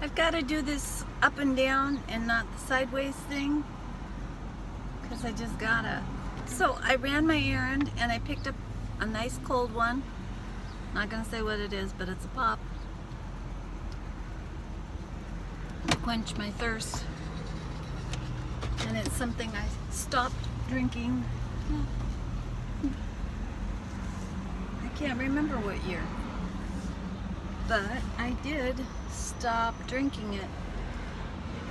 I've got to do this up and down and not the sideways thing because I just gotta. So I ran my errand and I picked up a nice cold one. Not gonna say what it is, but it's a pop. To quench my thirst. And it's something I stopped drinking. I can't remember what year. But I did stop drinking it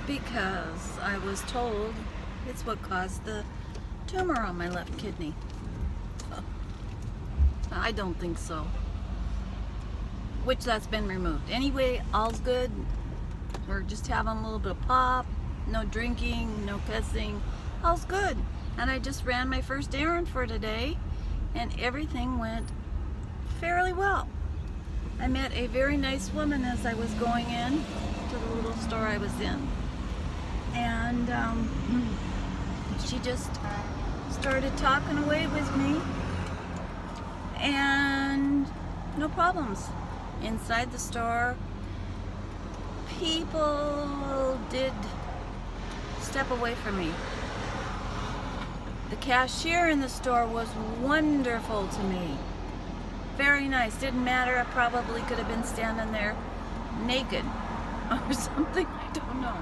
because I was told it's what caused the tumor on my left kidney. I don't think so. Which that's been removed. Anyway, all's good. We're just having a little bit of pop. No drinking, no cussing. All's good. And I just ran my first errand for today and everything went fairly well. I met a very nice woman as I was going in to the little store I was in. And she just started talking away with me. And no problems. Inside the store, people did step away from me. The cashier in the store was wonderful to me. Very nice. Didn't matter. I probably could have been standing there naked or something. I don't know.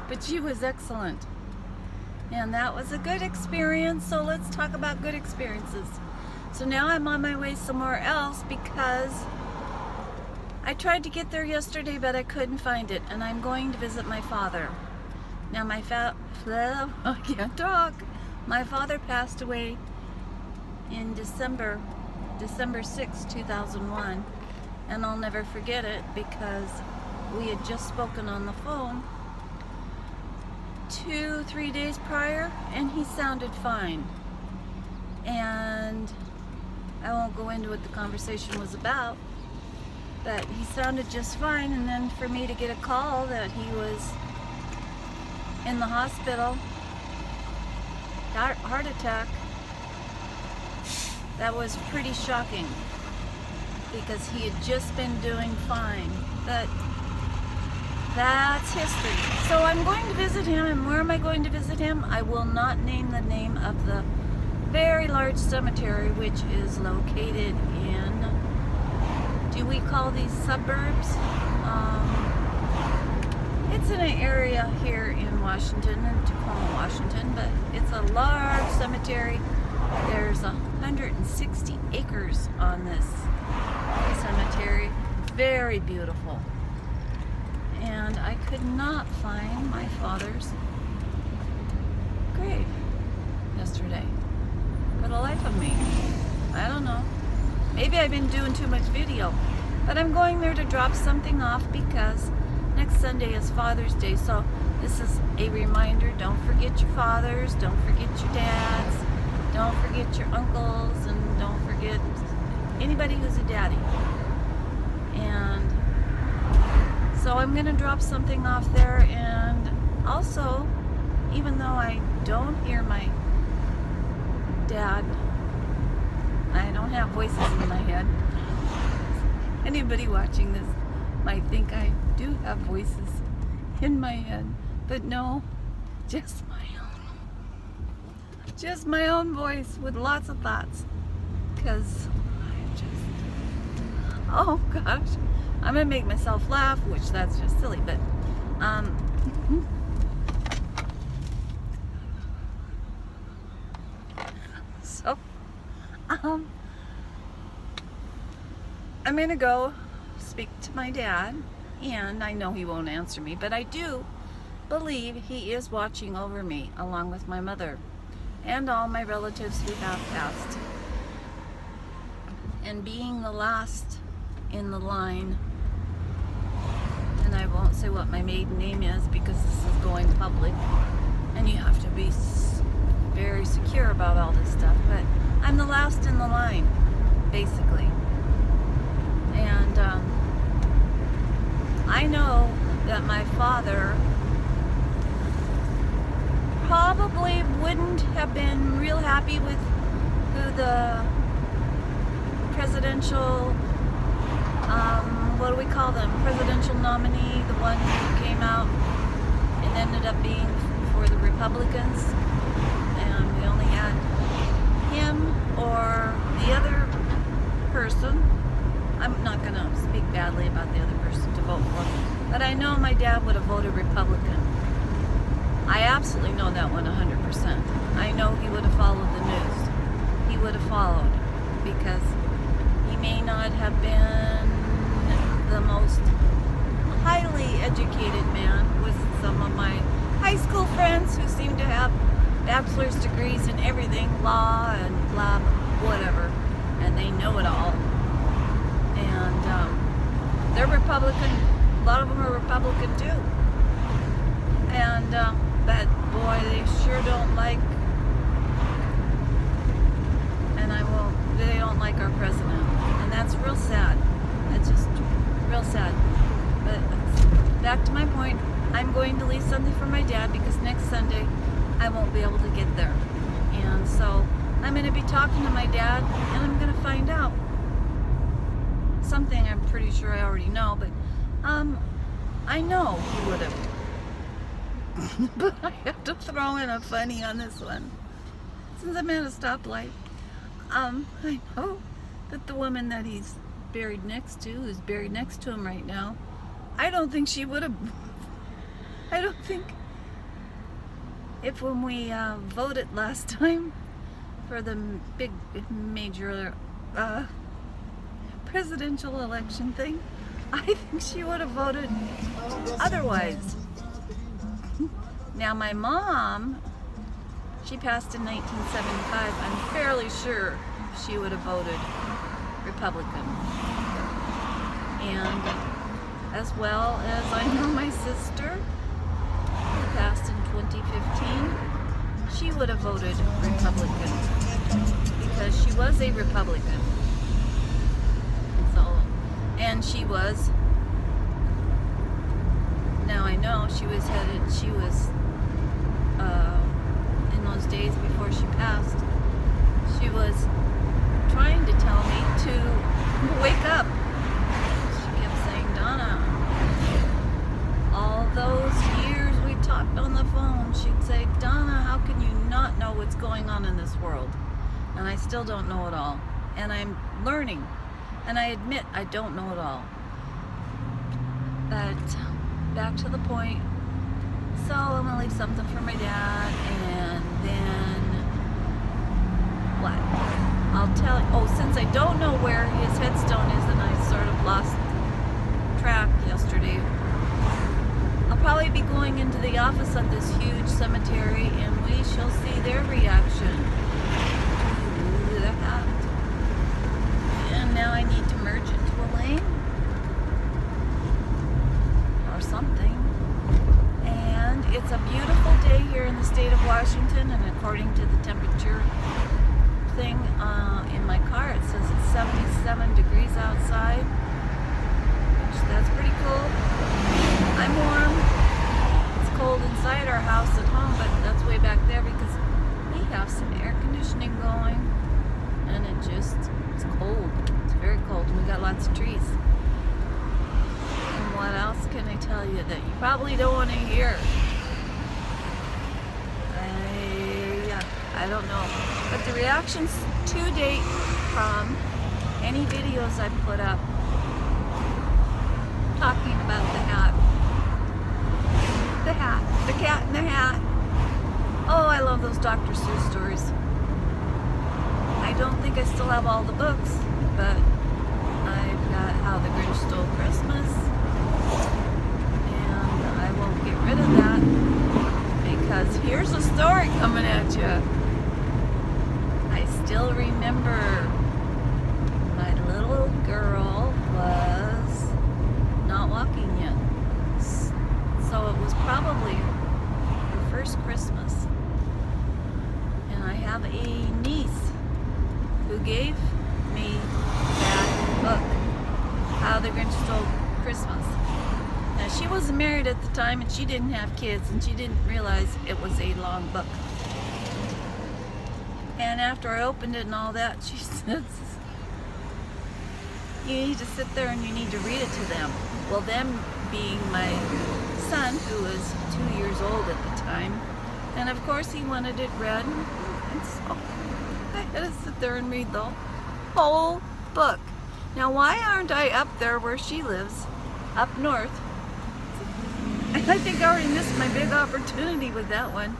But she was excellent. And that was a good experience. So let's talk about good experiences. So now I'm on my way somewhere else because I tried to get there yesterday, but I couldn't find it. And I'm going to visit my father. Now I can't talk. My father passed away in December 6, 2001, and I'll never forget it because we had just spoken on the phone 2-3 days prior and he sounded fine. And I won't go into what the conversation was about, but he sounded just fine. And then for me to get a call that he was in the hospital, heart attack, that was pretty shocking because he had just been doing fine. But that's history. So I'm going to visit him, and where am I going to visit him? I will not name the name of the very large cemetery which is located in, do we call these suburbs? It's in an area here in Washington, in Tacoma, Washington, but it's a large cemetery. There's 160 acres on this cemetery. Very beautiful. And I could not find my father's grave yesterday. For the life of me. I don't know. Maybe I've been doing too much video. But I'm going there to drop something off because next Sunday is Father's Day. So this is a reminder. Don't forget your fathers. Don't forget your dads. Don't forget your uncles, and don't forget anybody who's a daddy. And so I'm going to drop something off there. And also, even though I don't hear my dad, I don't have voices in my head. Anybody watching this might think I do have voices in my head, but no, just my own. Just my own voice with lots of thoughts. Because oh gosh, I'm gonna make myself laugh, which that's just silly, but so I'm gonna go speak to my dad, and I know he won't answer me, but I do believe he is watching over me along with my mother and all my relatives who have passed. And being the last in the line, and I won't say what my maiden name is because this is going public and you have to be very secure about all this stuff, but I'm the last in the line, basically. And I know that my father probably wouldn't have been real happy with who the presidential what do we call them? Presidential nominee, the one who came out and ended up being for the Republicans. And we only had him or the other person. I'm not going to speak badly about the other person to vote for, but I know my dad would have voted Republican. I absolutely know that one 100%. I know he would have followed the news. He would have followed, because he may not have been the most highly educated man with some of my high school friends who seem to have bachelor's degrees in everything, law and blah, whatever, and they know it all. And they're Republican. A lot of them are Republican too. And but boy, they sure don't like, and they don't like our president, and that's real sad. It's just real sad. But back to my point, I'm going to leave something for my dad, because next Sunday I won't be able to get there. And so I'm going to be talking to my dad, and I'm going to find out something I'm pretty sure I already know, but I know he would have. But I have to throw in a funny on this one. Since I'm at a stoplight, I know that the woman that he's buried next to, who's buried next to him right now, I don't think she would have. I don't think, if when we voted last time for the big major presidential election thing, I think she would have voted otherwise. Now my mom, she passed in 1975. I'm fairly sure she would have voted Republican. And as well as I know my sister, who passed in 2015, she would have voted Republican, because she was a Republican. And she was, now I know she was in those days before she passed, she was trying to tell me to wake up. She kept saying, Donna, all those years we talked on the phone, she'd say, Donna, how can you not know what's going on in this world? And I still don't know it all. And I'm learning. And I admit I don't know it all. But back to the point. So I'm gonna leave something for my dad, and then what? I'll tell you. Oh, since I don't know where his headstone is, and I sort of lost track yesterday, I'll probably be going into the office of this huge cemetery, and we shall see their reaction to that. And now I need to merge into a lane or something. And it's a beautiful day here in the state of Washington, and according to the temperature thing in my car, it says it's 77 degrees outside, which that's pretty cool. I'm warm. It's cold inside our house at home, but that's way back there because we have some air conditioning going, and it's cold. It's very cold, and we got lots of trees. And what else can I tell you that you probably don't want to hear? I don't know. But the reactions to date from any videos I put up talking about the hat, the cat in the hat. Oh, I love those Dr. Seuss stories. I don't think I still have all the books, but I've got How the Grinch Stole Christmas, and I won't get rid of that, because here's a story coming at you. I still remember my little girl was not walking yet, so it was probably her first Christmas, and I have a niece who gave me that book, How the Grinch Stole Christmas. Now, she wasn't married at the time, and she didn't have kids, and she didn't realize it was a long book. And after I opened it and all that, she says, you need to sit there and you need to read it to them. Well, them being my son, who was 2 years old at the time, and of course he wanted it read, and so I had to sit there and read the whole book. Now, why aren't I up there where she lives, up north? And I think I already missed my big opportunity with that one.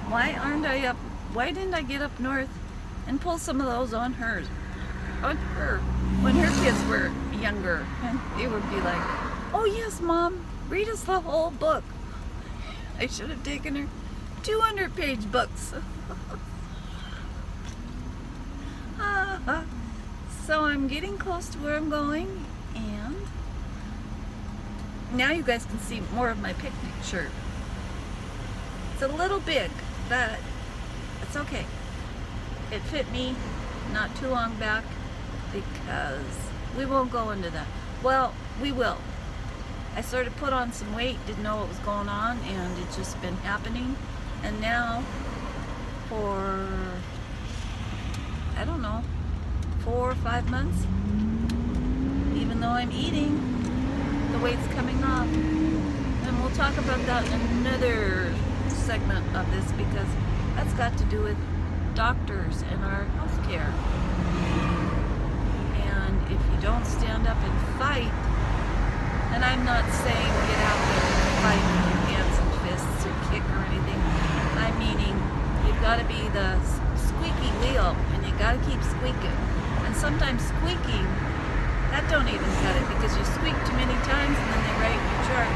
Why aren't I up? Why didn't I get up north and pull some of those on her, when her kids were younger, and they would be like, "Oh yes, Mom, read us the whole book." I should have taken her 200-page books. So I'm getting close to where I'm going, and now you guys can see more of my picnic shirt. It's a little big, but it's okay. It fit me not too long back, because we won't go into that. Well, we will. I sort of put on some weight, didn't know what was going on, and it's just been happening. And now, for, I don't know, 4 or 5 months, even though I'm eating, the weight's coming off. And we'll talk about that in another segment of this, because that's got to do with doctors and our health care. And if you don't stand up and fight, and I'm not saying get out there and fight with your hands and fists or kick or anything, I'm meaning you've got to be the squeaky wheel, and you got to keep squeaking. And sometimes squeaking, that don't even cut it, because you squeak too many times and then they write in your chart,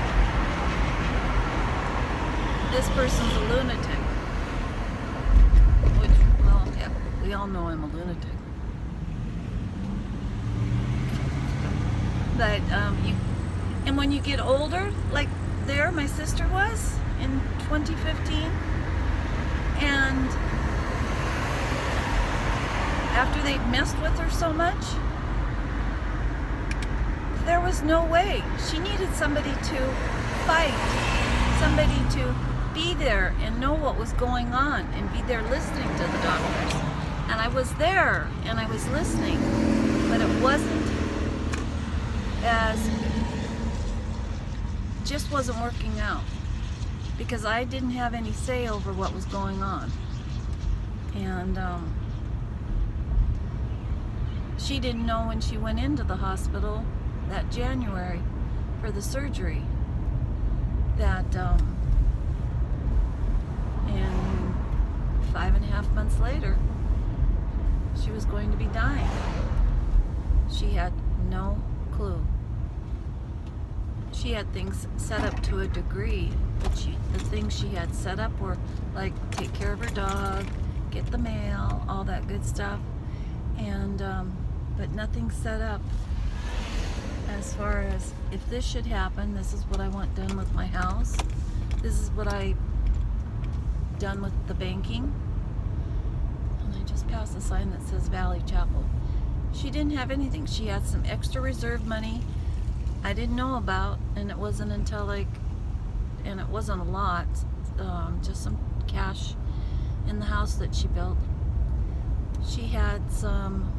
this person's a lunatic. Which, well, yeah, we all know I'm a lunatic. But and when you get older, like there my sister was in 2015, and after they messed with her so much, there was no way. She needed somebody to fight, somebody to be there and know what was going on and be there listening to the doctors. And I was there and I was listening, but it wasn't just wasn't working out, because I didn't have any say over what was going on. And she didn't know when she went into the hospital that January for the surgery that and 5.5 months later she was going to be dying. She had no clue. She had things set up to a degree, but the things she had set up were like take care of her dog, get the mail, all that good stuff, and but nothing set up as far as if this should happen, this is what I want done with my house, this is what I done with the banking. And I just passed a sign that says Valley Chapel. She didn't have anything. She had some extra reserve money I didn't know about, and it wasn't until and it wasn't a lot, just some cash in the house that she built. She had some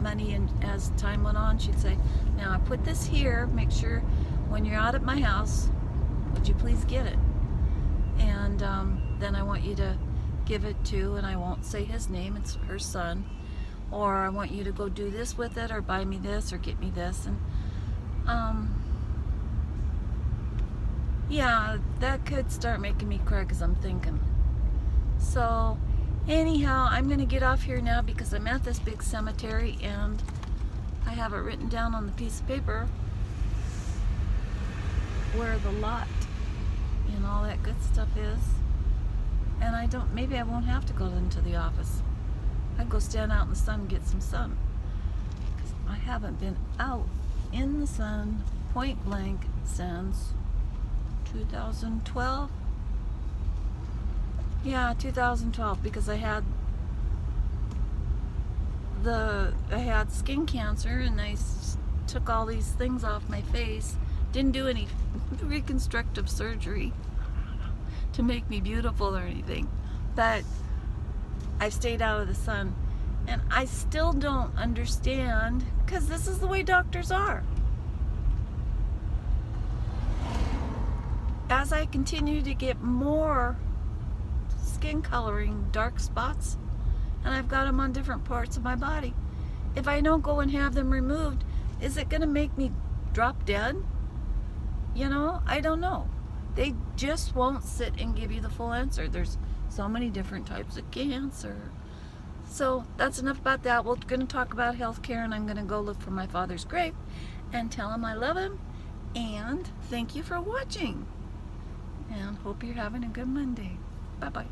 money, and as time went on, she'd say, "Now I put this here, make sure when you're out at my house, would you please get it? And then I want you to give it to," and I won't say his name, it's her son, "or I want you to go do this with it, or buy me this, or get me this." And yeah, that could start making me cry, because I'm thinking. So anyhow, I'm gonna get off here now, because I'm at this big cemetery and I have it written down on the piece of paper where the lot and all that good stuff is. And maybe I won't have to go into the office. I'd go stand out in the sun and get some sun, because I haven't been out in the sun point blank since 2012. Yeah, 2012, because I had skin cancer, and I took all these things off my face. Didn't do any reconstructive surgery to make me beautiful or anything, but I've stayed out of the sun, And I still don't understand, because this is the way doctors are. As I continue to get more skin coloring, dark spots, and I've got them on different parts of my body, if I don't go and have them removed, is it going to make me drop dead? You know, I don't know. They just won't sit and give you the full answer. There's so many different types of cancer. So that's enough about that. We're going to talk about healthcare, and I'm going to go look for my father's grave and tell him I love him. And thank you for watching. And hope you're having a good Monday. Bye-bye.